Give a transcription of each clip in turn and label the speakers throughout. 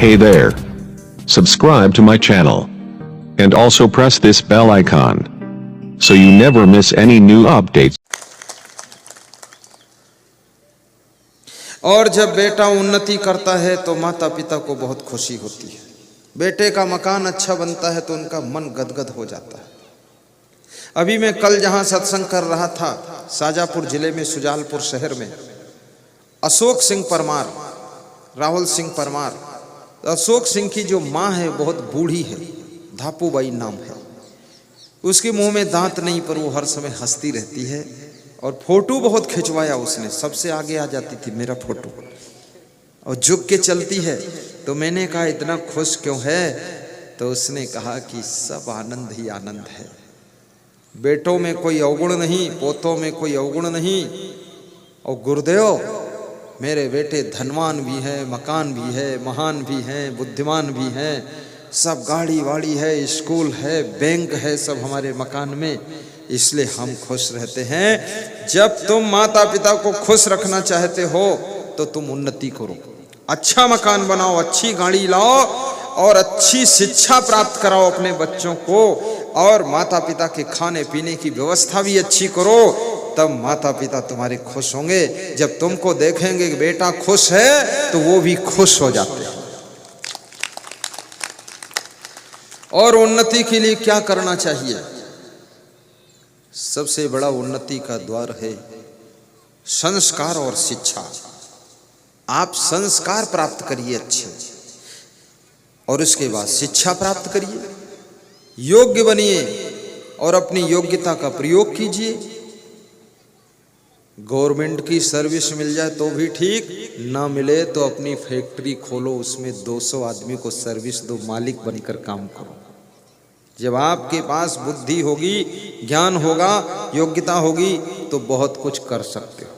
Speaker 1: Hey there. Subscribe to my channel. And also press this bell icon. So you never miss any new updates.
Speaker 2: और जब बेटा उन्नति करता है तो माता पिता को बहुत खुशी होती है। बेटे का मकान अच्छा बनता है तो उनका मन गदगद हो जाता है। अभी मैं कल जहां सत्संग कर रहा था, शाजापुर जिले में सुजालपुर शहर में, अशोक सिंह परमार, राहुल सिंह परमार, अशोक सिंह की जो माँ है बहुत बूढ़ी है, धापूबाई नाम है। उसके मुंह में दांत नहीं पर वो हर समय हंसती रहती है। और फोटो बहुत खिंचवाया उसने, सबसे आगे आ जाती थी मेरा फोटो, और झुक के चलती है। तो मैंने कहा इतना खुश क्यों है? तो उसने कहा कि सब आनंद ही आनंद है। बेटों में कोई अवगुण नहीं, पोतों में कोई अवगुण नहीं। और गुरुदेव मेरे बेटे धनवान भी हैं, मकान भी है, महान भी हैं, बुद्धिमान भी हैं, सब गाड़ी वाड़ी है, स्कूल है, बैंक है, सब हमारे मकान में। इसलिए हम खुश रहते हैं। जब तुम माता पिता को खुश रखना चाहते हो तो तुम उन्नति करो, अच्छा मकान बनाओ, अच्छी गाड़ी लाओ और अच्छी शिक्षा प्राप्त कराओ अपने बच्चों को, और माता पिता के खाने पीने की व्यवस्था भी अच्छी करो। तब माता पिता तुम्हारे खुश होंगे। जब तुमको देखेंगे कि बेटा खुश है तो वो भी खुश हो जाते हैं। और उन्नति के लिए क्या करना चाहिए? सबसे बड़ा उन्नति का द्वार है संस्कार और शिक्षा। आप संस्कार प्राप्त करिए अच्छे, और उसके बाद शिक्षा प्राप्त करिए, योग्य बनिए और अपनी योग्यता का प्रयोग कीजिए। गवर्नमेंट की सर्विस मिल जाए तो भी ठीक, ना मिले तो अपनी फैक्ट्री खोलो, उसमें 200 आदमी को सर्विस दो, मालिक बनकर काम करो। जब आपके पास बुद्धि होगी, ज्ञान होगा, योग्यता होगी तो बहुत कुछ कर सकते हो।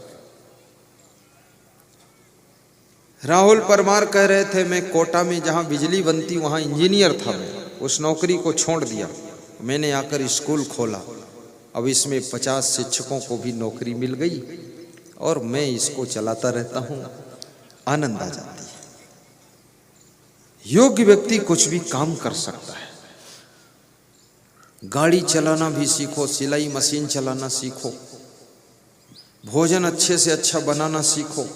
Speaker 2: राहुल परमार कह रहे थे, मैं कोटा में जहां बिजली बनती वहां इंजीनियर था। मैं उस नौकरी को छोड़ दिया, मैंने आकर स्कूल खोला। अब इसमें 50 शिक्षकों को भी नौकरी मिल गई और मैं इसको चलाता रहता हूं, आनंद आ जाती है। योग्य व्यक्ति कुछ भी काम कर सकता है। गाड़ी चलाना भी सीखो, सिलाई मशीन चलाना सीखो, भोजन अच्छे से अच्छा बनाना सीखो।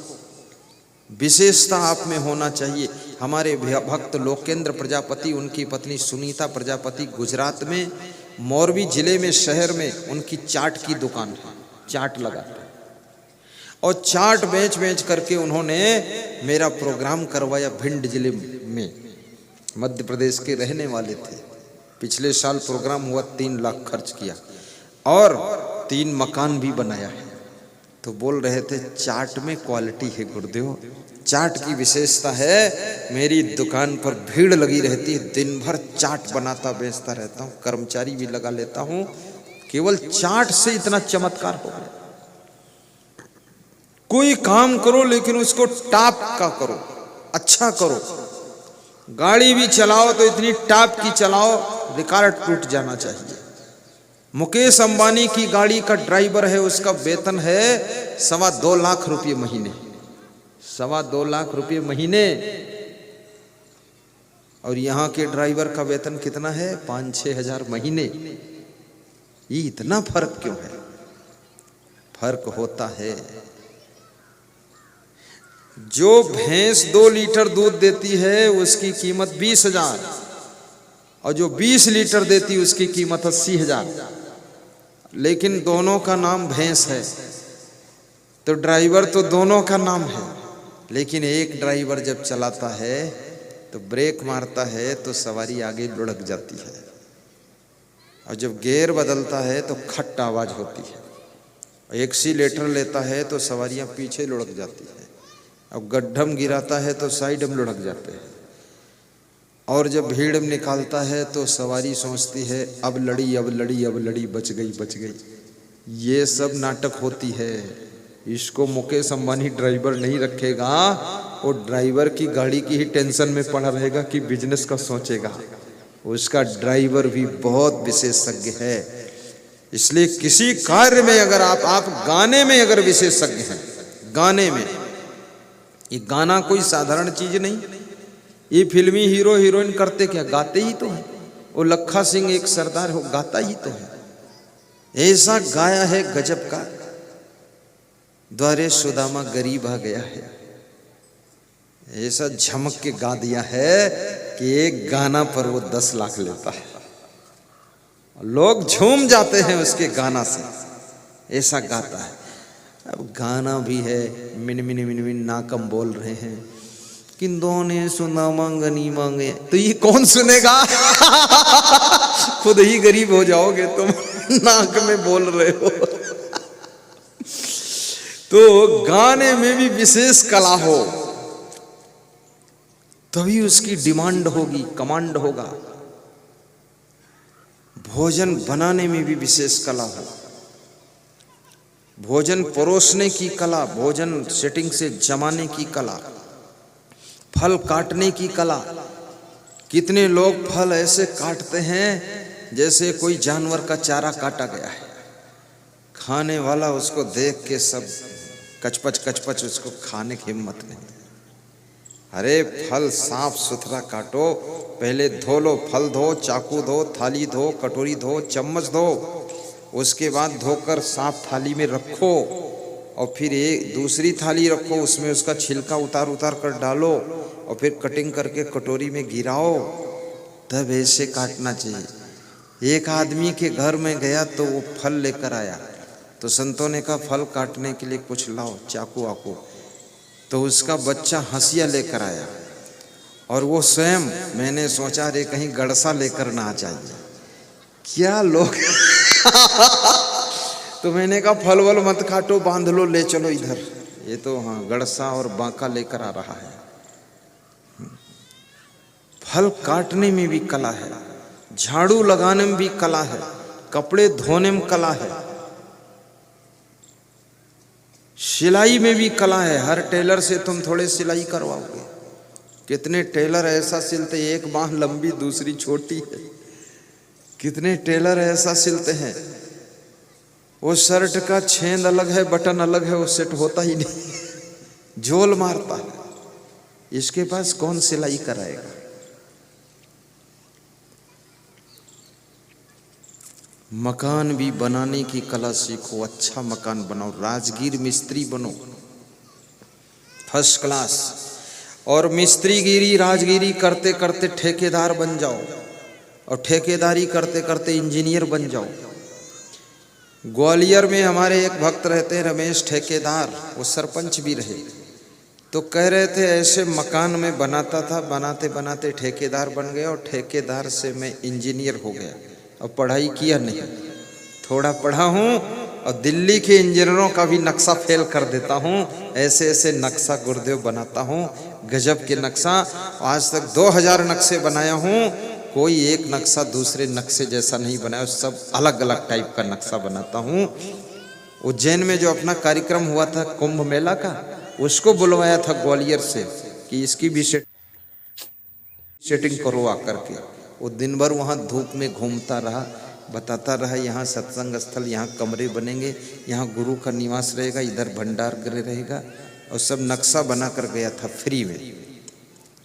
Speaker 2: विशेषता आप में होना चाहिए। हमारे भक्त लोकेंद्र प्रजापति, उनकी पत्नी सुनीता प्रजापति गुजरात में मोरबी जिले में शहर में उनकी चाट की दुकान है, चाट लगाते हैं और चाट बेच बेच करके उन्होंने मेरा प्रोग्राम करवाया। भिंड जिले में, मध्य प्रदेश के रहने वाले थे। पिछले साल प्रोग्राम हुआ, 3 लाख खर्च किया और 3 मकान भी बनाया है। तो बोल रहे थे चाट में क्वालिटी है गुरुदेव, चाट की विशेषता है, मेरी दुकान पर भीड़ लगी रहती है, दिन भर चाट बनाता बेचता रहता हूँ, कर्मचारी भी लगा लेता हूँ, केवल चाट से इतना चमत्कार हो गया। कोई काम करो लेकिन उसको टॉप का करो, अच्छा करो। गाड़ी भी चलाओ तो इतनी टॉप की चलाओ, रिकॉर्ड टूट जाना चाहिए। मुकेश अंबानी की गाड़ी का ड्राइवर है, उसका वेतन है 2.25 लाख रुपये महीने, 2.25 लाख रुपये महीने। और यहाँ के ड्राइवर का वेतन कितना है? 5-6 हजार महीने। ये इतना फर्क क्यों है? फर्क होता है, जो भैंस 2 लीटर दूध देती है उसकी कीमत 20,000 और जो 20 लीटर देती है उसकी कीमत 80,000। लेकिन दोनों का नाम भैंस है, तो ड्राइवर तो दोनों का नाम है। लेकिन एक ड्राइवर जब चलाता है तो ब्रेक मारता है तो सवारी आगे लुढ़क जाती है, और जब गियर बदलता है तो खट आवाज होती है। एक्सीलेटर लेता है तो सवारियां पीछे लुढ़क जाती है, अब गड्ढम गिराता है तो साइड में लुढ़क जाते हैं, और जब भीड़ में निकालता है तो सवारी सोचती है अब लड़ी, अब लड़ी, अब लड़ी, बच गई, बच गई। ये सब नाटक होती है। इसको मुकेश अंबानी ड्राइवर नहीं रखेगा, वो ड्राइवर की गाड़ी की ही टेंशन में पड़ा रहेगा कि बिजनेस का सोचेगा। उसका ड्राइवर भी बहुत विशेषज्ञ है। इसलिए किसी कार्य में अगर आप गाने में अगर विशेषज्ञ हैं, गाने में, ये गाना कोई साधारण चीज नहीं, ये फिल्मी हीरो हीरोइन करते क्या, गाते ही तो है। वो लखा सिंह एक सरदार हो, गाता ही तो है। ऐसा गाया है गजब का, द्वारे सुदामा गरीब आ गया है, ऐसा झमक के गा दिया है कि एक गाना पर वो 10 लाख लेता है। लोग झूम जाते हैं उसके गाना से, ऐसा गाता है। अब गाना भी है, मिन मिन मिन मिन नाकम बोल रहे हैं, किंदों ने सुना मांगनी मांगे, तो ये कौन सुनेगा? खुद ही गरीब हो जाओगे तुम, नाक में बोल रहे हो। तो गाने में भी विशेष कला हो तभी उसकी डिमांड होगी, कमांड होगा। भोजन बनाने में भी विशेष कला हो, भोजन परोसने की कला, भोजन सेटिंग से जमाने की कला, फल काटने की कला। कितने लोग फल ऐसे काटते हैं जैसे कोई जानवर का चारा काटा गया है, खाने वाला उसको देख के सब कचपच कचपच, उसको खाने की हिम्मत नहीं। अरे फल साफ सुथरा काटो, पहले धो लो, फल धो, चाकू धो, थाली धो, कटोरी धो, चम्मच धो, उसके बाद धोकर साफ थाली में रखो और फिर एक दूसरी थाली रखो, उसमें उसका छिलका उतार उतार कर डालो और फिर कटिंग करके कटोरी में गिराओ, तब ऐसे काटना चाहिए। एक आदमी के घर में गया तो वो फल लेकर आया, तो संतों ने कहा फल काटने के लिए कुछ लाओ, चाकू आकू। तो उसका बच्चा हंसिया लेकर आया और वो स्वयं, मैंने सोचा रे कहीं गड़सा लेकर ना आ जाए, क्या लोग। तो मैंने कहा फल वल मत काटो, बांध लो, ले चलो इधर। ये तो हाँ गड़सा और बांका लेकर आ रहा है। फल काटने में भी कला है, झाड़ू लगाने में भी कला है, कपड़े धोने में कला है, सिलाई में भी कला है। हर टेलर से तुम थोड़े सिलाई करवाओगे। कितने टेलर ऐसा सिलते, एक बांह लंबी दूसरी छोटी है। कितने टेलर ऐसा सिलते हैं, वो शर्ट का छेद अलग है, बटन अलग है, वो सेट होता ही नहीं, झोल मारता है। इसके पास कौन सिलाई कराएगा? मकान भी बनाने की कला सीखो, अच्छा मकान बनाओ, राजगीर मिस्त्री बनो, फर्स्ट क्लास। और मिस्त्रीगिरी राजगिरी करते करते ठेकेदार बन जाओ, और ठेकेदारी करते करते इंजीनियर बन जाओ। ग्वालियर में हमारे एक भक्त रहते हैं रमेश ठेकेदार, वो सरपंच भी रहे। तो कह रहे थे ऐसे मकान में बनाता था, बनाते बनाते ठेकेदार बन गया और ठेकेदार से मैं इंजीनियर हो गया। अब पढ़ाई किया नहीं, थोड़ा पढ़ा हूँ और दिल्ली के इंजीनियरों का भी नक्शा फेल कर देता हूँ। ऐसे ऐसे नक्शा गुरुदेव बनाता हूँ, गजब के नक्शा। आज तक 2000 नक्शे बनाया हूँ, कोई एक नक्शा दूसरे नक्शे जैसा नहीं बनाया, सब अलग अलग टाइप का नक्शा बनाता हूँ। उज्जैन में जो अपना कार्यक्रम हुआ था कुंभ मेला का, उसको बुलवाया था ग्वालियर से कि इसकी भी सेटिंग करो आकर के। वो दिन भर वहाँ धूप में घूमता रहा, बताता रहा यहाँ सत्संग स्थल, यहाँ कमरे बनेंगे, यहाँ गुरु का निवास रहेगा, इधर भंडार गृह रहेगा, और सब नक्शा बना कर गया था फ्री में।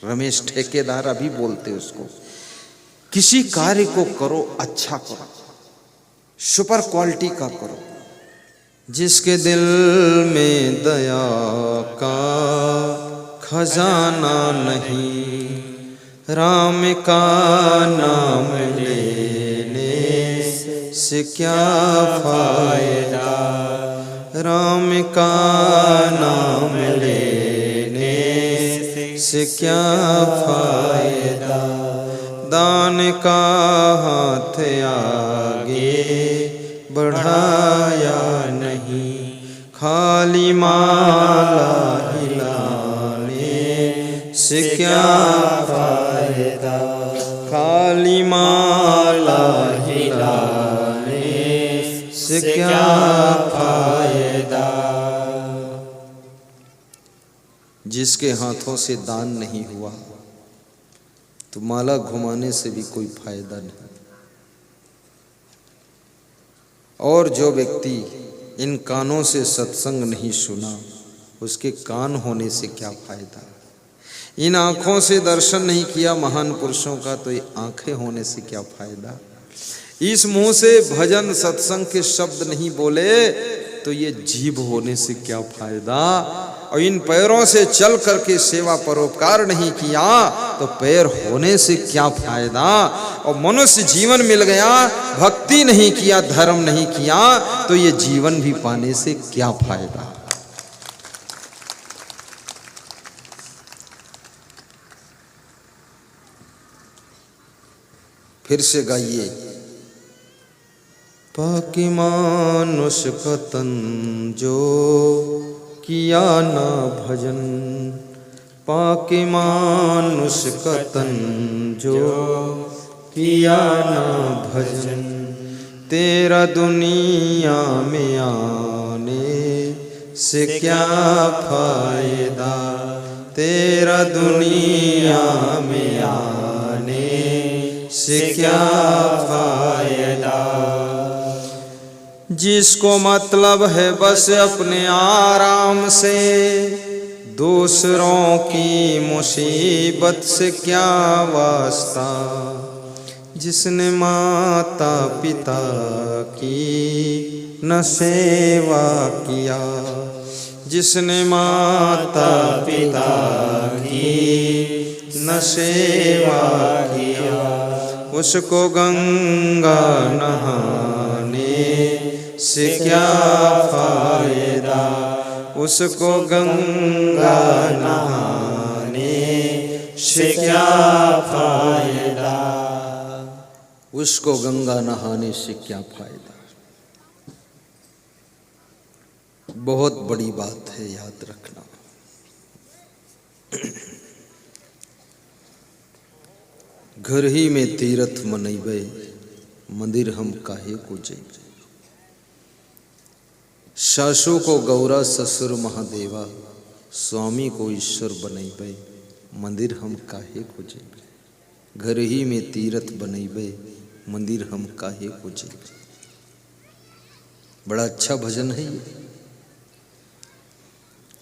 Speaker 2: रमेश ठेकेदार अभी बोलते उसको। किसी कार्य को करो, अच्छा करो, सुपर क्वालिटी का करो। जिसके दिल में दया का खजाना नहीं, राम का नाम लेने से क्या फायदा, राम का नाम लेने से क्या फायदा। दान का हाथ आगे बढ़ाया नहीं, खाली माला हिलाने से क्या फायदा, खाली माला हिलाने से क्या फायदा। जिसके हाथों से दान नहीं हुआ तो माला घुमाने से भी कोई फायदा नहीं। और जो व्यक्ति इन कानों से सत्संग नहीं सुना, उसके कान होने से क्या फायदा। इन आँखों से दर्शन नहीं किया महान पुरुषों का तो ये आँखें होने से क्या फायदा। इस मुंह से भजन सत्संग के शब्द नहीं बोले तो ये जीभ होने से क्या फायदा। और इन पैरों से चल करके सेवा परोपकार नहीं किया तो पैर होने से क्या फायदा। और मनुष्य जीवन मिल गया, भक्ति नहीं किया, धर्म नहीं किया तो ये जीवन भी पाने से क्या फायदा। फिर से गाइए। पाकि मानुष का तन जो किया ना भजन, पाकि मानुष का तन जो किया ना भजन, तेरा दुनिया में आने से क्या फायदा, तेरा दुनिया में आने से क्या फायदा। जिसको मतलब है बस अपने आराम से, दूसरों की मुसीबत से क्या वास्ता। जिसने माता पिता की न सेवा किया, जिसने माता पिता की न सेवा किया, उसको गंगा नहाने से क्या फायदा, उसको गंगा नहाने से क्या फायदा, उसको गंगा नहाने से क्या फायदा। बहुत बड़ी बात है, याद रखना। घर ही में तीरथ मनैबे, मंदिर हम काहे को जइबे। सासू को गौरा ससुर महादेवा, स्वामी को ईश्वर बनैबे, मंदिर हम काहे को जइबे। घर ही में तीरथ बनैबे, मंदिर हम काहे को जइबे। बड़ा अच्छा भजन है ये।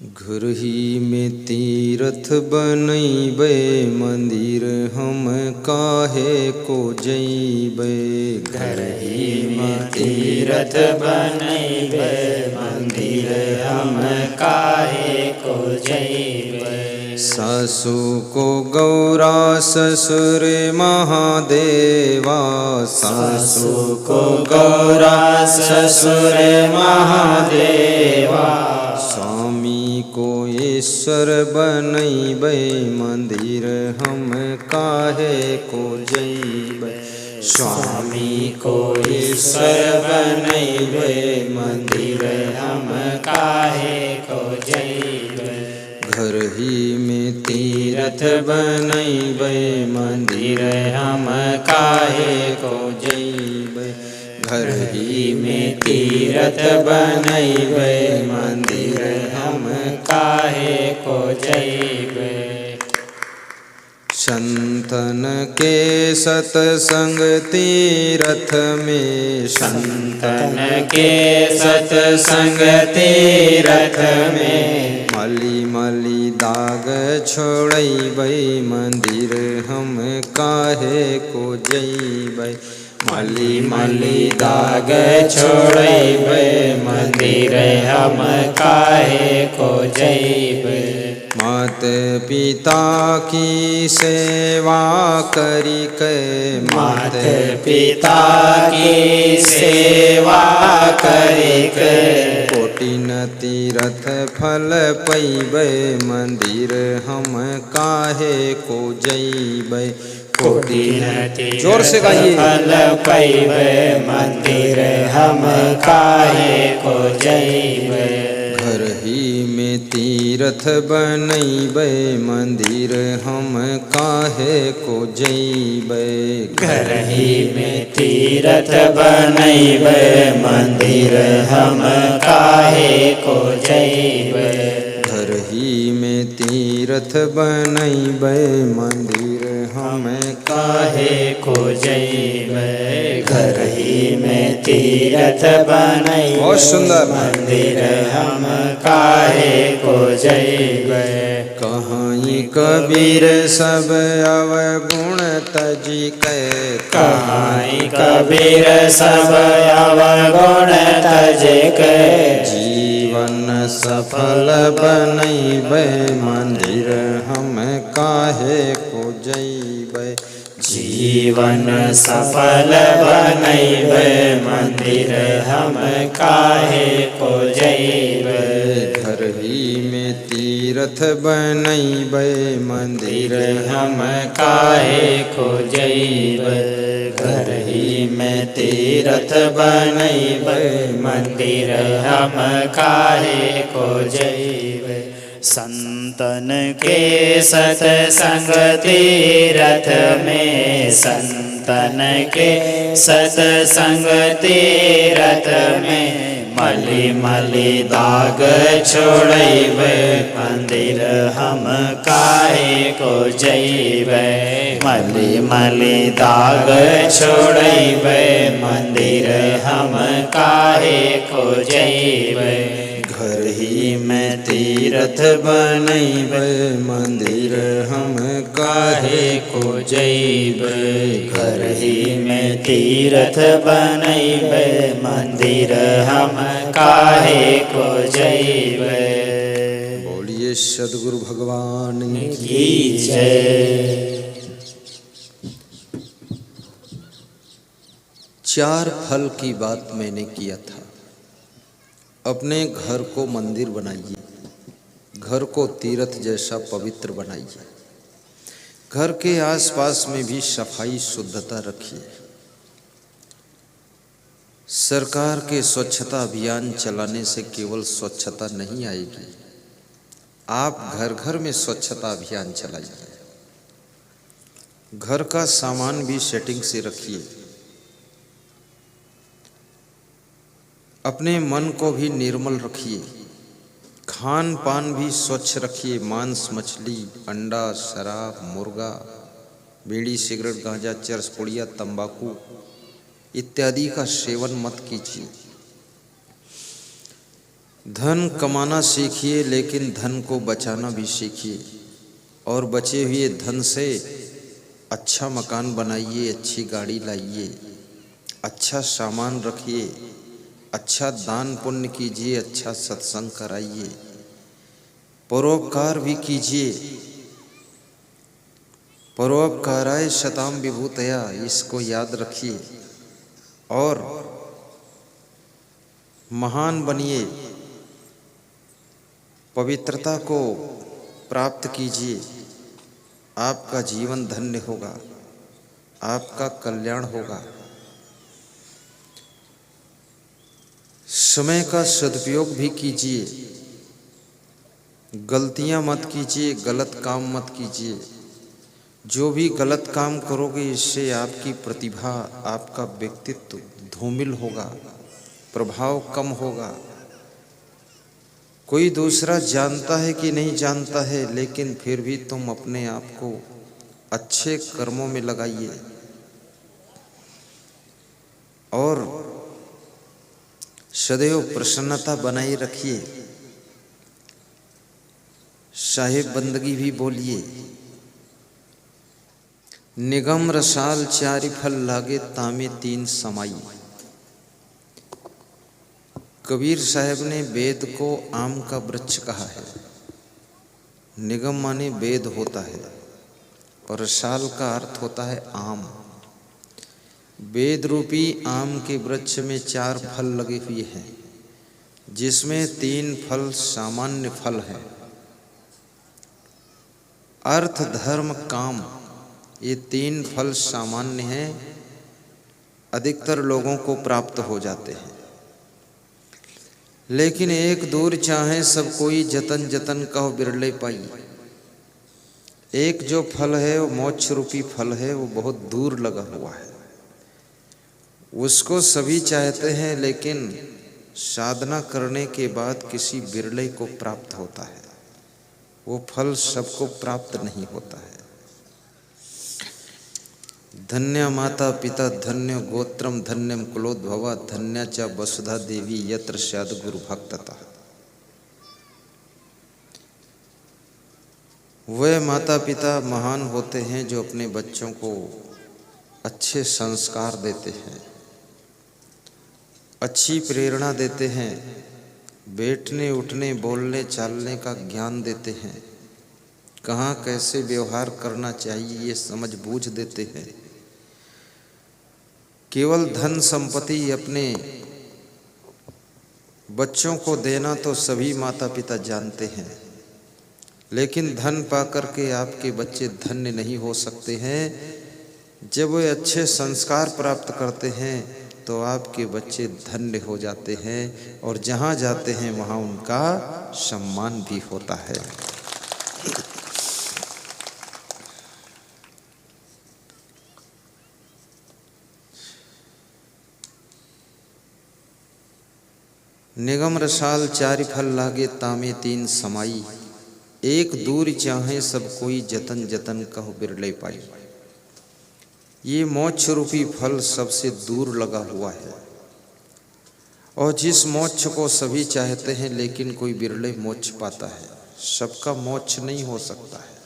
Speaker 2: घर ही में तीरथ बनैबे, मंदिर हम काहे को जइबे।
Speaker 3: घर ही में तीरथ बनैबे, मंदिर हम काहे को जइबे।
Speaker 2: सासू को गौरा ससुर महादेवा,
Speaker 3: सासू को गौरा ससुर महादेवा,
Speaker 2: स्वामी को ईश्वर बनैबे, मंदिर हम काहे को जइबे।
Speaker 3: स्वामी को ईश्वर बनैबे, मंदिर हम काहे को जइबे।
Speaker 2: घर ही में
Speaker 3: तीरथ बनैबे, मंदिर हम काहे को जइबे। घर ही में तीरथ बनैबे, मंदिर हम काहे को जइबे।
Speaker 2: संतन के सतसंग तीरथ में,
Speaker 3: संतन के सतसंग तीरथ में,
Speaker 2: मली मली दाग छोड़ैबे, मंदिर हम काहे को जइबे।
Speaker 3: मली मली दाग छोड़ैबे, मंदिर हम काहे को जइबे।
Speaker 2: मात पिता की सेवा करी के,
Speaker 3: मात पिता की सेवा करी के,
Speaker 2: कोटि न तीरथ फल पैबे, मंदिर हम काहे को जइबे।
Speaker 3: कोटि न तीरथ
Speaker 2: जोर से गाइए।
Speaker 3: फल पैबे, मंदिर हम काहे को जइबे।
Speaker 2: घर ही में तीरथ बनैबे, मंदिर हम काहे को जइबे।
Speaker 3: घर ही में तीरथ बनैबे, मंदिर हम काहे को जइबे।
Speaker 2: घर ही में तीरथ बनैबे, मंदिर हम
Speaker 3: काहे को जइबे। घर ही में तीरथ बनैबे,
Speaker 2: बहुत सुंदर।
Speaker 3: मंदिर हम काहे को जइबे।
Speaker 2: कहाँ कबीर सब अवगुण तजी कै,
Speaker 3: कहाई कबीर सब अवगुण तज के,
Speaker 2: जीवन सफल बनैबै मंदिर हम काहे को जैबै।
Speaker 3: जीवन सफल बनैबै मंदिर हम काहे को जैबै।
Speaker 2: घर ही में तीर्थ बनैबै मंदिर
Speaker 3: हम काहे को जैबै। घर ही में तीर्थ बनैबै मंदिर हम काहे को जैबै। संतन के सत्संग तीरथ में, संतन के सत्संग तीरथ में, मलि मलि दाग छोड़ैबै मंदिर हम काहे को जैबै। मलि मलि दाग छोड़ैबै मंदिर हम काहे को जैबै।
Speaker 2: घर ही में तीर्थ बनैबै मंदिर हम काहे को जैबै।
Speaker 3: घर ही में तीर्थ बनैबै मंदिर हम काहे को जैबै।
Speaker 2: बोलिए सद्गुरु भगवान
Speaker 3: की जय।
Speaker 2: 4 फल की बात मैंने किया था। अपने घर को मंदिर बनाइए, घर को तीर्थ जैसा पवित्र बनाइए, घर के आसपास में भी सफाई शुद्धता रखिए। सरकार के स्वच्छता अभियान चलाने से केवल स्वच्छता नहीं आएगी, आप घर घर में स्वच्छता अभियान चलाइए। घर का सामान भी सेटिंग से रखिए, अपने मन को भी निर्मल रखिए, खान पान भी स्वच्छ रखिए। मांस मछली अंडा शराब मुर्गा बीड़ी सिगरेट गांजा चरस पुड़िया तंबाकू इत्यादि का सेवन मत कीजिए। धन कमाना सीखिए, लेकिन धन को बचाना भी सीखिए, और बचे हुए धन से अच्छा मकान बनाइए, अच्छी गाड़ी लाइए, अच्छा सामान रखिए, अच्छा दान पुण्य कीजिए, अच्छा सत्संग कराइए, परोपकार भी कीजिए। परोपकाराय शताम विभूतया, इसको याद रखिए और महान बनिए, पवित्रता को प्राप्त कीजिए। आपका जीवन धन्य होगा, आपका कल्याण होगा। समय का सदुपयोग भी कीजिए, गलतियां मत कीजिए, गलत काम मत कीजिए। जो भी गलत काम करोगे इससे आपकी प्रतिभा, आपका व्यक्तित्व धूमिल होगा, प्रभाव कम होगा। कोई दूसरा जानता है कि नहीं जानता है, लेकिन फिर भी तुम अपने आप को अच्छे कर्मों में लगाइए और सदैव प्रसन्नता बनाए रखिए। साहिब बंदगी भी बोलिए। निगम रसाल 4 फल लागे, तामे 3 समाई। कबीर साहब ने वेद को आम का वृक्ष कहा है। निगम माने वेद होता है और रसाल का अर्थ होता है आम। वेद रूपी आम के वृक्ष में 4 फल लगे हुए हैं, जिसमें 3 फल सामान्य फल हैं। अर्थ धर्म काम, ये 3 फल सामान्य हैं, अधिकतर लोगों को प्राप्त हो जाते हैं। लेकिन एक दूर चाहे सब कोई, जतन जतन कहो बिरले पाई। एक जो फल है वो मोक्ष रूपी फल है, वो बहुत दूर लगा हुआ है। उसको सभी चाहते हैं, लेकिन साधना करने के बाद किसी बिरले को प्राप्त होता है। वो फल सबको प्राप्त नहीं होता है। धन्य माता पिता, धन्य गोत्रम, धन्यम कुलोद्भवा, धन्या च वसुधा देवी यत्र स्याद् गुरु भक्तता। वे माता पिता महान होते हैं जो अपने बच्चों को अच्छे संस्कार देते हैं, अच्छी प्रेरणा देते हैं, बैठने उठने बोलने चालने का ज्ञान देते हैं, कहाँ कैसे व्यवहार करना चाहिए ये समझ बूझ देते हैं। केवल धन संपत्ति अपने बच्चों को देना तो सभी माता पिता जानते हैं, लेकिन धन पाकर के आपके बच्चे धन्य नहीं हो सकते हैं। जब वे अच्छे संस्कार प्राप्त करते हैं तो आपके बच्चे धन्य हो जाते हैं और जहाँ जाते हैं वहाँ उनका सम्मान भी होता है। निगम रसाल चारि फल लागे तामे तीन समाई, एक दूर चाहे सब कोई जतन जतन कहो बिरले पाई। ये मोक्ष रूपी फल सबसे दूर लगा हुआ है और जिस मोक्ष को सभी चाहते हैं लेकिन कोई बिरले मोक्ष पाता है। सबका मोक्ष नहीं हो सकता है,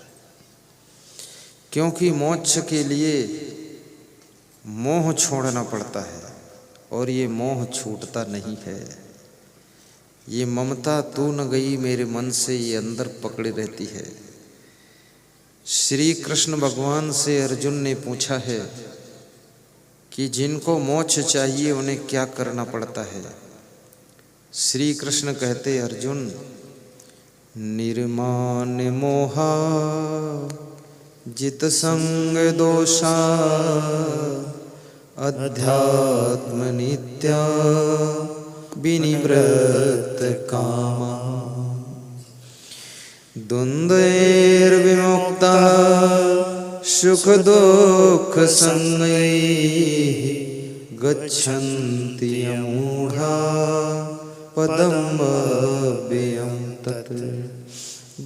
Speaker 2: क्योंकि मोक्ष के लिए मोह छोड़ना पड़ता है और ये मोह छूटता नहीं है। ये ममता तू न गई मेरे मन से ये अंदर पकड़े रहती है। श्री कृष्ण भगवान से अर्जुन ने पूछा है कि जिनको मोक्ष चाहिए उन्हें क्या करना पड़ता है। श्री कृष्ण कहते, अर्जुन निर्माण मोहा जित संग दोषा अध्यात्म नित्या विनिवृत्त कामा द्वन्द्वैर्विमुक्ता सुख दुख संगैः गच्छन्ति मूढ़ा पदम् अव्ययं तत्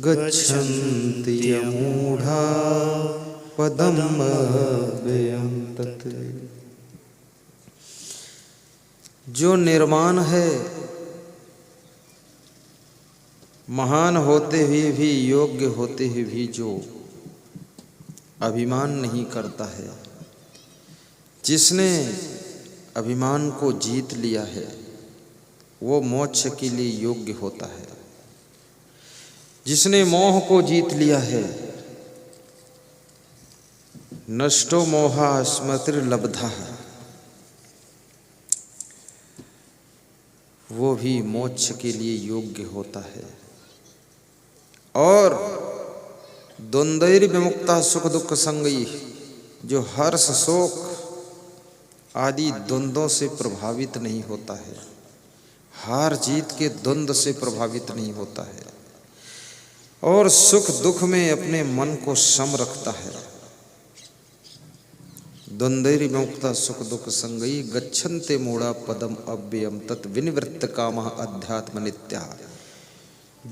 Speaker 2: गच्छन्ति मूढ़ा पदम् अव्ययं तत्। जो निर्माण है, महान होते हुए भी, योग्य होते हुए भी जो अभिमान नहीं करता है, जिसने अभिमान को जीत लिया है वो मोक्ष के लिए योग्य होता है। जिसने मोह को जीत लिया है, नष्टो मोहा स्मृतिर्लब्धा, वो भी मोक्ष के लिए योग्य होता है। और द्वंद्वैर विमुक्ता सुख दुख संगई, जो हर्ष शोक आदि द्वंद्वों से प्रभावित नहीं होता है, हार जीत के द्वंद्व से प्रभावित नहीं होता है और सुख दुख में अपने मन को सम रखता है। द्वंद्वैर विमुक्ता सुख दुख संगई गच्छन्ते मूढ़ा पदम अव्ययम तत् विनिवृत्त कामः अध्यात्म नित्या।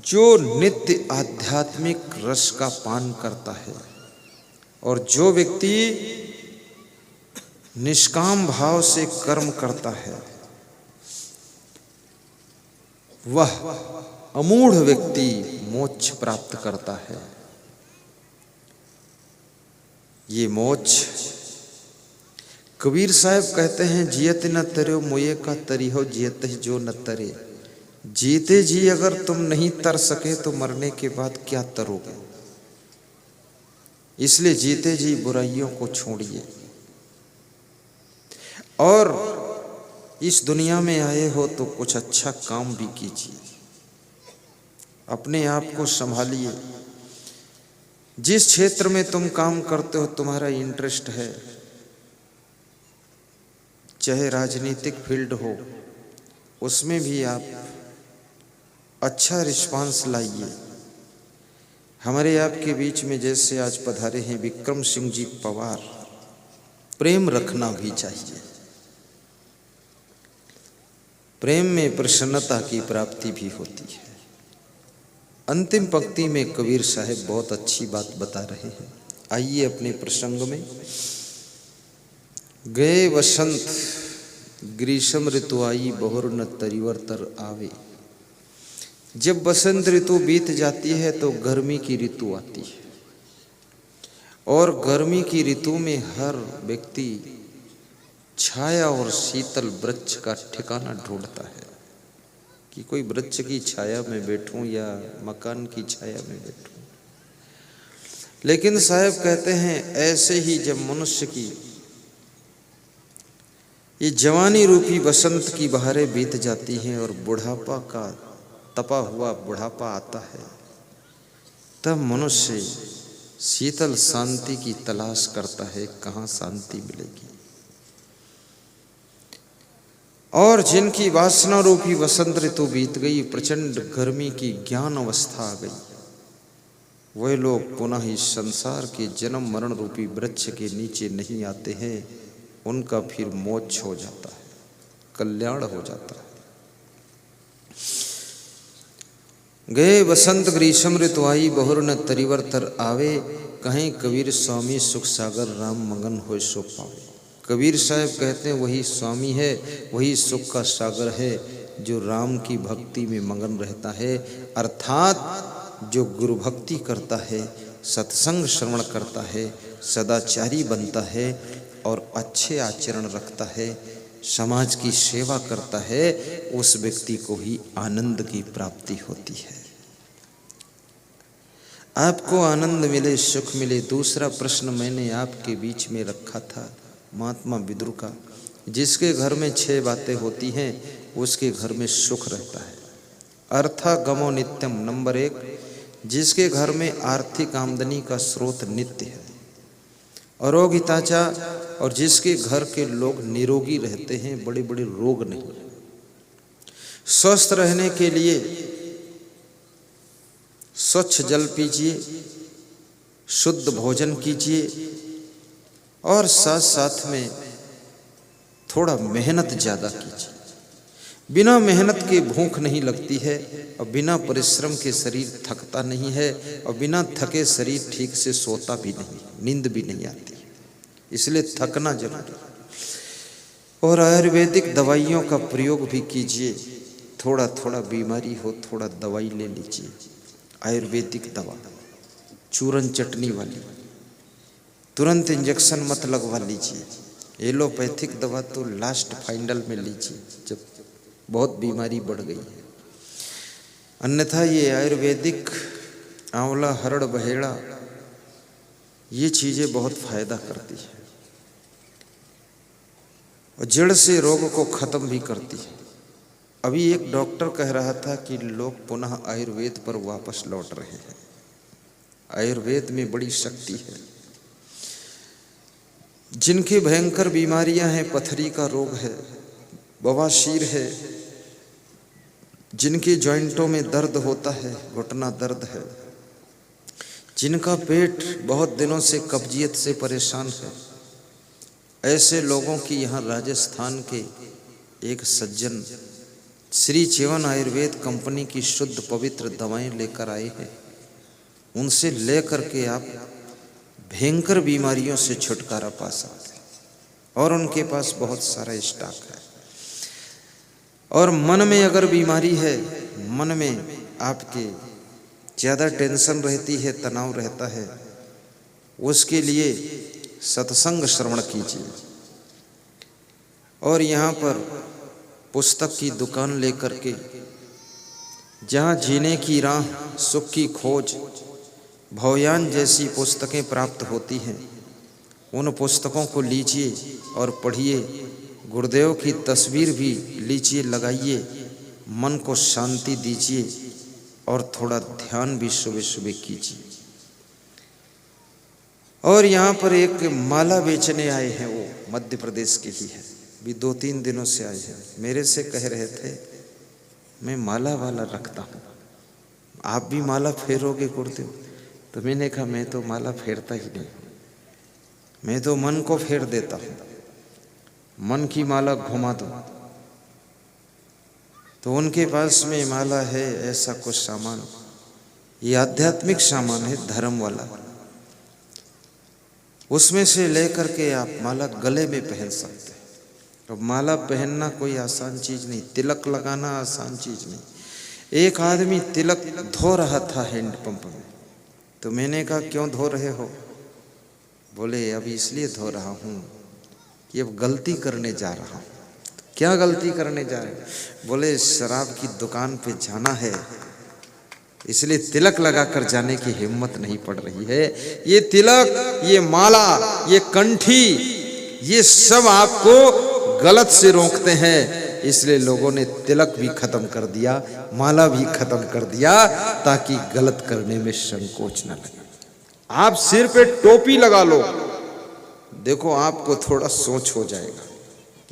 Speaker 2: जो नित्य आध्यात्मिक रस का पान करता है और जो व्यक्ति निष्काम भाव से कर्म करता है, वह अमूढ़ व्यक्ति मोक्ष प्राप्त करता है। ये मोक्ष कबीर साहब कहते हैं, जियत न तरो मुये का तरी हो जियत जो न तरे। जीते जी अगर तुम नहीं तर सके तो मरने के बाद क्या तरोगे। इसलिए जीते जी बुराइयों को छोड़िए और इस दुनिया में आए हो तो कुछ अच्छा काम भी कीजिए, अपने आप को संभालिए। जिस क्षेत्र में तुम काम करते हो, तुम्हारा इंटरेस्ट है, चाहे राजनीतिक फील्ड हो, उसमें भी आप अच्छा रिस्पांस लाइए। हमारे आपके बीच में जैसे आज पधारे हैं विक्रम सिंह जी पवार, प्रेम रखना भी चाहिए। प्रेम में प्रसन्नता की प्राप्ति भी होती है। अंतिम पंक्ति में कबीर साहब बहुत अच्छी बात बता रहे हैं। आइए अपने प्रसंग में। गए वसंत ग्रीष्म ऋतु आई, बहुर न तरिवर्तर आवे। जब बसंत ऋतु बीत जाती है तो गर्मी की ऋतु आती है। और गर्मी की ऋतु में हर व्यक्ति छाया और शीतल वृक्ष का ठिकाना ढूंढता है कि कोई वृक्ष की छाया में बैठूं या मकान की छाया में बैठूं। लेकिन साहब कहते हैं ऐसे ही जब मनुष्य की ये जवानी रूपी बसंत की बहारें बीत जाती हैं और बुढ़ापा का तपा हुआ बुढ़ापा आता है, तब मनुष्य शीतल शांति की तलाश करता है, कहाँ शांति मिलेगी। और जिनकी वासना रूपी वसंत ऋतु बीत गई, प्रचंड गर्मी की ज्ञान अवस्था आ गई, वे लोग पुनः इस संसार के जन्म मरण रूपी वृक्ष के नीचे नहीं आते हैं। उनका फिर मोक्ष हो जाता है, कल्याण हो जाता है। गए बसंत ग्रीष्म ऋतु आई, बहुर न तरिवर्तर आवे, कहीं कबीर स्वामी सुख सागर राम मगन होय सो पावे। कबीर साहब कहते हैं वही स्वामी है, वही सुख का सागर है जो राम की भक्ति में मगन रहता है, अर्थात जो गुरु भक्ति करता है, सत्संग श्रवण करता है, सदाचारी बनता है और अच्छे आचरण रखता है, समाज की सेवा करता है, उस व्यक्ति को ही आनंद की प्राप्ति होती है। आपको आनंद मिले, सुख मिले। दूसरा प्रश्न मैंने आपके बीच में रखा था महात्मा विदुर का, जिसके घर में 6 बातें होती हैं उसके घर में सुख रहता है। अर्था गमो नित्यम, नंबर 1, जिसके घर में आर्थिक आमदनी का स्रोत नित्य है। अरोगिताचा, और जिसके घर के लोग निरोगी रहते हैं, बड़े बड़े रोग नहीं। स्वस्थ रहने के लिए स्वच्छ जल पीजिए, शुद्ध भोजन कीजिए और साथ साथ में थोड़ा मेहनत ज़्यादा कीजिए। बिना मेहनत के भूख नहीं लगती है और बिना परिश्रम के शरीर थकता नहीं है और बिना थके शरीर ठीक से सोता भी नहीं, नींद भी नहीं आती। इसलिए थकना जरूरी है। और आयुर्वेदिक दवाइयों का प्रयोग भी कीजिए। थोड़ा थोड़ा बीमारी हो, थोड़ा दवाई ले लीजिए। आयुर्वेदिक दवा, चूरन चटनी वाली, तुरंत इंजेक्शन मत लगवा लीजिए। एलोपैथिक दवा तो लास्ट फाइनल में लीजिए जब बहुत बीमारी बढ़ गई है। अन्यथा ये आयुर्वेदिक आंवला, हरड़, बहेड़ा, ये चीज़ें बहुत फायदा करती है और जड़ से रोग को ख़त्म भी करती है। अभी एक डॉक्टर कह रहा था कि लोग पुनः आयुर्वेद पर वापस लौट रहे हैं। आयुर्वेद में बड़ी शक्ति है। जिनकी भयंकर बीमारियां हैं, पथरी का रोग है, बवासीर है, जिनके जॉइंटों में दर्द होता है, घुटना दर्द है, जिनका पेट बहुत दिनों से कब्जियत से परेशान है, ऐसे लोगों की यहाँ राजस्थान के एक सज्जन श्री चेवन आयुर्वेद कंपनी की शुद्ध पवित्र दवाएं लेकर आए हैं। उनसे लेकर के आप भयंकर बीमारियों से छुटकारा पा सकते हैं और उनके पास बहुत सारा स्टॉक है। और मन में अगर बीमारी है, मन में आपके ज़्यादा टेंशन रहती है, तनाव रहता है, उसके लिए सत्संग श्रवण कीजिए। और यहाँ पर पुस्तक की दुकान लेकर के जहाँ जीने की राह, सुख की खोज, भवयान जैसी पुस्तकें प्राप्त होती हैं, उन पुस्तकों को लीजिए और पढ़िए। गुरुदेव की तस्वीर भी लीजिए, लगाइए, मन को शांति दीजिए और थोड़ा ध्यान भी सुबह सुबह कीजिए। और यहाँ पर एक माला बेचने आए हैं, वो मध्य प्रदेश के ही है, भी 2-3 दिनों से आए हैं। मेरे से कह रहे थे मैं माला वाला रखता हूँ, आप भी माला फेरोगे गुरुदेव? तो मैंने कहा मैं तो माला फेरता ही नहीं, मैं तो मन को फेर देता हूँ, मन की माला घुमा दो। तो उनके पास में माला है, ऐसा कुछ सामान, ये आध्यात्मिक सामान है, धर्म वाला। उसमें से लेकर के आप माला गले में पहन सकते हैं। अब माला पहनना कोई आसान चीज़ नहीं, तिलक लगाना आसान चीज़ नहीं। एक आदमी तिलक धो रहा था हैंड पंप में, तो मैंने कहा क्यों धो रहे हो? बोले अब इसलिए धो रहा हूँ कि अब गलती करने जा रहा हूँ। क्या गलती करने जा रहे हैं? बोले शराब की दुकान पे जाना है, इसलिए तिलक लगाकर जाने की हिम्मत नहीं पड़ रही है। ये तिलक, ये माला, ये कंठी, ये सब आपको गलत से रोकते हैं। इसलिए लोगों ने तिलक भी खत्म कर दिया, माला भी खत्म कर दिया, ताकि गलत करने में संकोच न लगे। आप सिर पे टोपी लगा लो, देखो आपको थोड़ा सोच हो जाएगा,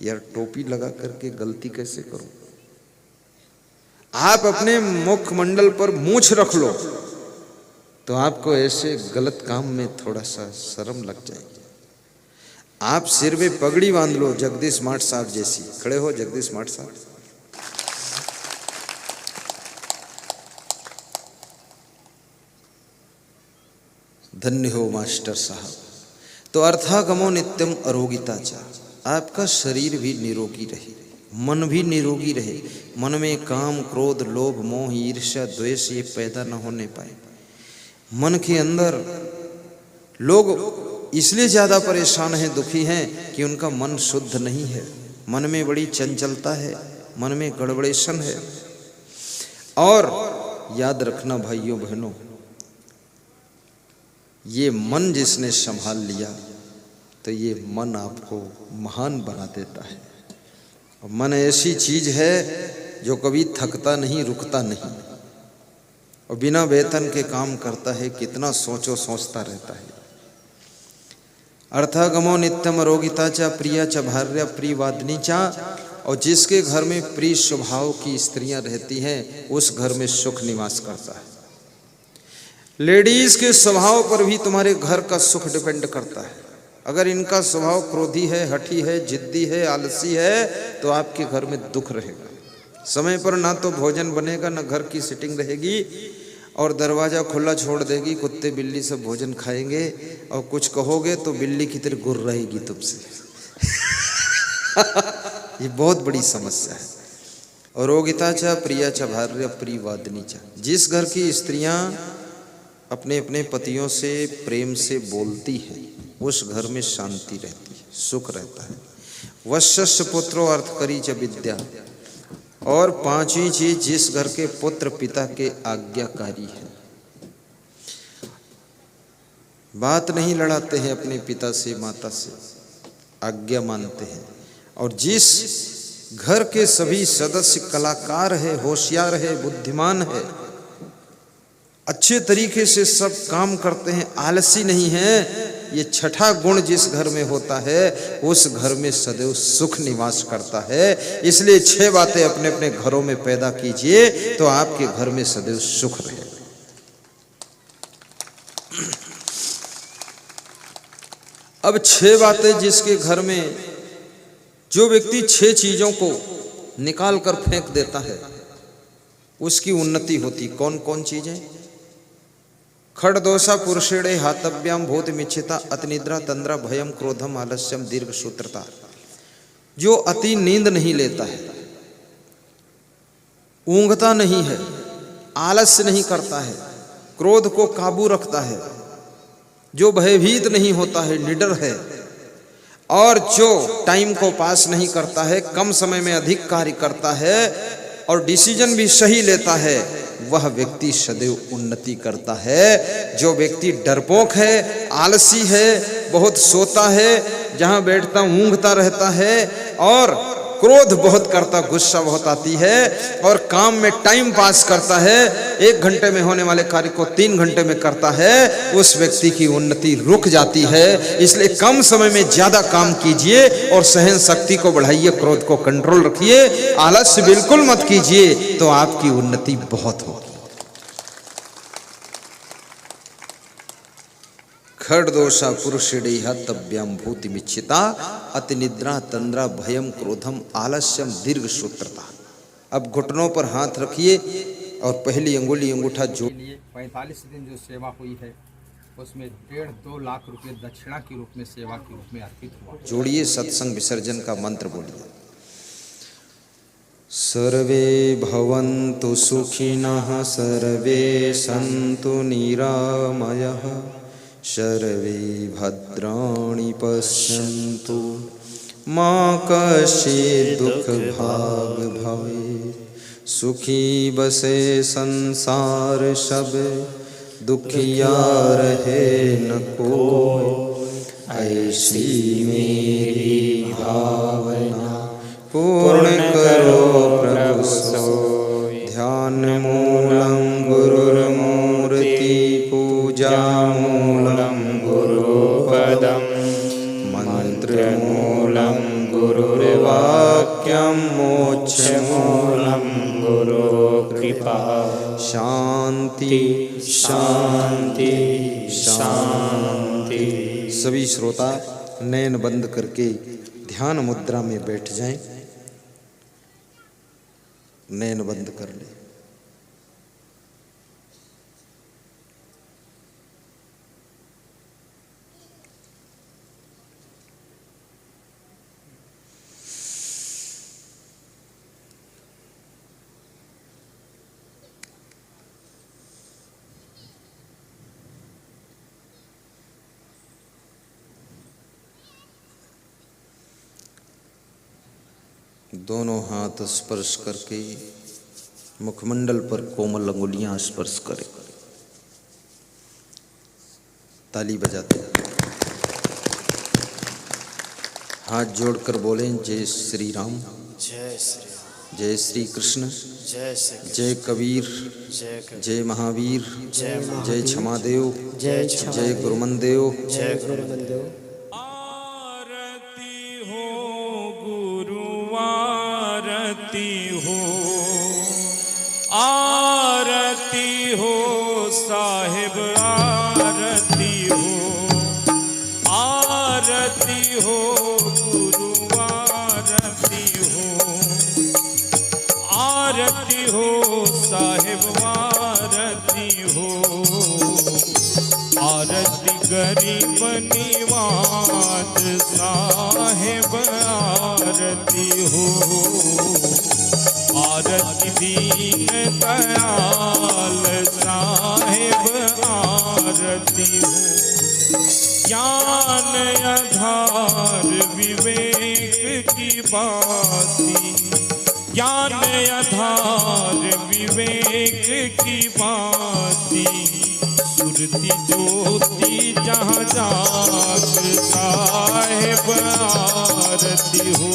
Speaker 2: यार टोपी लगा करके गलती कैसे करूं। आप अपने मुखमंडल पर मूंछ रख लो तो आपको ऐसे गलत काम में थोड़ा सा शर्म लग जाएगी। आप सिर में पगड़ी बांध लो जगदीश माठ साहब जैसी, खड़े हो जगदीश माठ साहब। धन्य हो मास्टर साहब। तो अर्थागमो नित्यम अरोगिता चा, आपका शरीर भी निरोगी रहे, मन भी निरोगी रहे, मन में काम, क्रोध, लोभ, मोह, ईर्ष्या, द्वेष ये पैदा न होने पाए। मन के अंदर लोग इसलिए ज़्यादा परेशान हैं, दुखी हैं कि उनका मन शुद्ध नहीं है, मन में बड़ी चंचलता है, मन में गड़बड़ेशन है। और याद रखना भाइयों बहनों, ये मन जिसने संभाल लिया तो ये मन आपको महान बना देता है। और मन ऐसी चीज है जो कभी थकता नहीं, रुकता नहीं, और बिना वेतन के काम करता है। कितना सोचो सोचता रहता है। अर्थागमो नित्यम रोगिता चा प्रिया च भार्या प्रियवादिनी चा, और जिसके घर में प्रिय स्वभाव की स्त्रियां रहती हैं उस घर में सुख निवास करता है। लेडीज के स्वभाव पर भी तुम्हारे घर का सुख डिपेंड करता है। अगर इनका स्वभाव क्रोधी है, हठी है, जिद्दी है, आलसी है, तो आपके घर में दुख रहेगा। समय पर ना तो भोजन बनेगा, ना घर की सिटिंग रहेगी, और दरवाजा खुला छोड़ देगी, कुत्ते बिल्ली सब भोजन खाएंगे, और कुछ कहोगे तो बिल्ली की तरह गुर्र रहेगी तुमसे। ये बहुत बड़ी समस्या है। और रोगिता चा प्रिया चा भार्या प्रियवादिनी चा, जिस घर की स्त्रियां अपने अपने पतियों से प्रेम से बोलती है उस घर में शांति रहती है, सुख रहता है। वश्य पुत्रो अर्थ करी च विद्या, और पांचवी चीज, जिस घर के पुत्र पिता के आज्ञाकारी है, बात नहीं लड़ाते हैं अपने पिता से माता से, आज्ञा मानते हैं। और जिस घर के सभी सदस्य कलाकार है, होशियार है, बुद्धिमान है, अच्छे तरीके से सब काम करते हैं, आलसी नहीं है, ये छठा गुण जिस घर में होता है उस घर में सदैव सुख निवास करता है। इसलिए 6 बातें अपने अपने घरों में पैदा कीजिए तो आपके घर में सदैव सुख रहेगा। अब 6 बातें जिसके घर में, जो व्यक्ति 6 चीजों को निकाल कर फेंक देता है उसकी उन्नति होती। कौन कौन चीजें? खड़दोषा पुरुषेणे हातव्याम भूत मिच्छिता अतिनिद्रा तंद्रा भयम क्रोधम आलस्यम दीर्घ सूत्रता। जो अति नींद नहीं लेता है, ऊंघता नहीं है, आलस्य नहीं करता है, क्रोध को काबू रखता है, जो भयभीत नहीं होता है, निडर है, और जो टाइम को पास नहीं करता है, कम समय में अधिक कार्य करता है और डिसीजन भी सही लेता है, वह व्यक्ति सदैव उन्नति करता है। जो व्यक्ति डरपोक है, आलसी है, बहुत सोता है, जहां बैठता ऊँघता रहता है, और क्रोध बहुत करता, गुस्सा बहुत आती है, और काम में टाइम पास करता है, 1 घंटे में होने वाले कार्य को 3 घंटे में करता है, उस व्यक्ति की उन्नति रुक जाती है। इसलिए कम समय में ज्यादा काम कीजिए और सहन शक्ति को बढ़ाइए, क्रोध को कंट्रोल रखिए, आलस्य बिल्कुल मत कीजिए, तो आपकी उन्नति बहुत होगी। खड़दोषा पुरुषेणे हतव्याम भूति मिच्छिता अतिनिद्रा तंद्रा भयम क्रोधम आलस्यम दीर्घ सूत्रता। अब घुटनों पर हाथ रखिए और पहली अंगुली अंगूठा जोड़।
Speaker 4: 45 दिन जो सेवा हुई है उसमें 1.5-2 लाख रुपए दक्षिणा के रूप में सेवा के रूप में अर्पित हुआ।
Speaker 2: जोड़िए, सत्संग विसर्जन का मंत्र बोलिए। सर्वे भवन्तु सुखिनः सर्वे सन्तु निरामयः सर्वे भद्राणि पश्यन्तु मा कश्चित् दुःखभाग् भवेत्। सुखी बसे संसार सब, दुखिया रहे न कोई। ऐसी मेरी भावना पूर्ण करो प्रभु सोई। ध्यान मूलम गुरुर्मूर्ति, पूजा मूलम गुरुपदम, मंत्र मूलम गुरुर्वाक्यम, मोक्ष मूलम गुरु कृपा। शांति शांति शांति। सभी श्रोता नयन बंद करके ध्यान मुद्रा में बैठ जाएं। नयन बंद कर ले। दोनों हाथ स्पर्श करके मुखमंडल पर कोमल अंगुलियां स्पर्श करें। ताली बजाते हाथ जोड़कर बोलें, जय श्री राम,
Speaker 3: जय श्री राम,
Speaker 2: जय श्री कृष्ण,
Speaker 3: जय श्री कृष्ण,
Speaker 2: जय कबीर, जय महावीर, जय क्षमादेव, जय गुरुमनदेव,
Speaker 3: जय गुरुमनदेव।
Speaker 5: आरती हो साहिब, आरती हो, आरती हो गुरु, आरती हो, आरती हो साहिब, आरती हो। आरती गरीब निवाज साहिब, आरती हो। आरती दीन दयाल साहिब, आरती हो। ज्ञान आधार विवेक की बाती, ज्ञान आधार विवेक की बाती। सुरती ज्योति जहाँ जाग साहिब, आरती हो।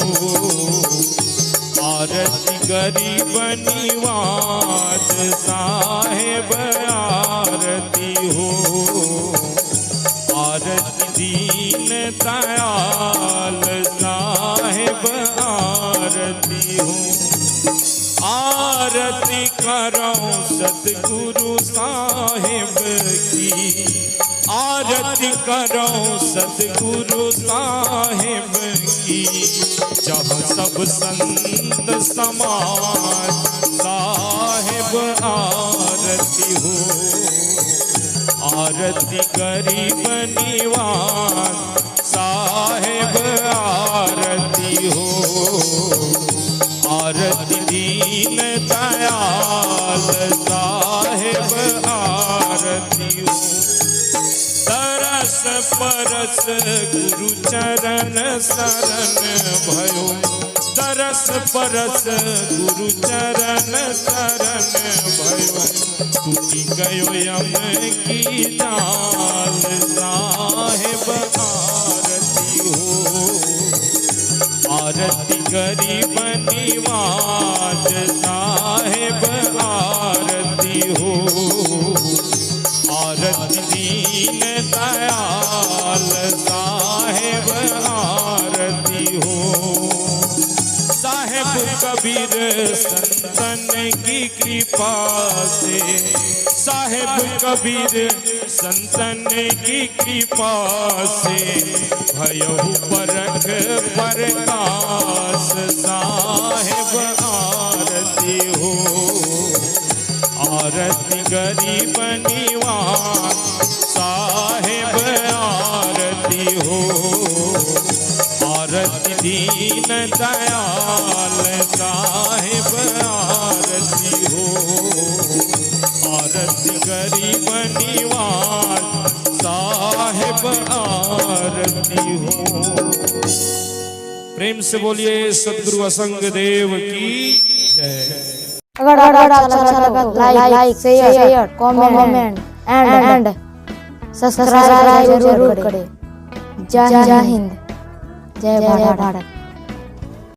Speaker 5: आरती गरीब निवाज साहिब, आरती हो। आरती दीन दयाल साहिब, आरती हो। आरती करो सतगुरु साहिब की, आरती करो सतगुरु साहिब की। जहाँ सब संत समाज साहिब, आरती हो। आरती गरीब निवाज साहिब, आरती हो। आरती दीन दयाल साहिब, आरती हो। तरस परस गुरु चरण शरण भयो, तरस परस गुरु चरण शरण भयो। टूटी गयो यम की जाल साहिब, आरती हो। आरती गरीब निवाज साहिब, आरती हो। आरती दीन दयाल साहिब, आरती हो। साहिब कबीर संतन की कृपा से, साहिब कबीर संतन की कृपा से। भयहु परख प्रकाश साहिब, आरती हो। आरती गरीब निवाज साहिब, आरती हो। आरती दीन दयाल साहिब, आरती हो। आरती गरीब निवाज साहिब, आरती हो। प्रेम से बोलिए सदगुरु असंग देव की जय।
Speaker 6: अगर अच्छा लगा तो like share comment and subscribe जरूर करें। जय हिंद, जय भारत।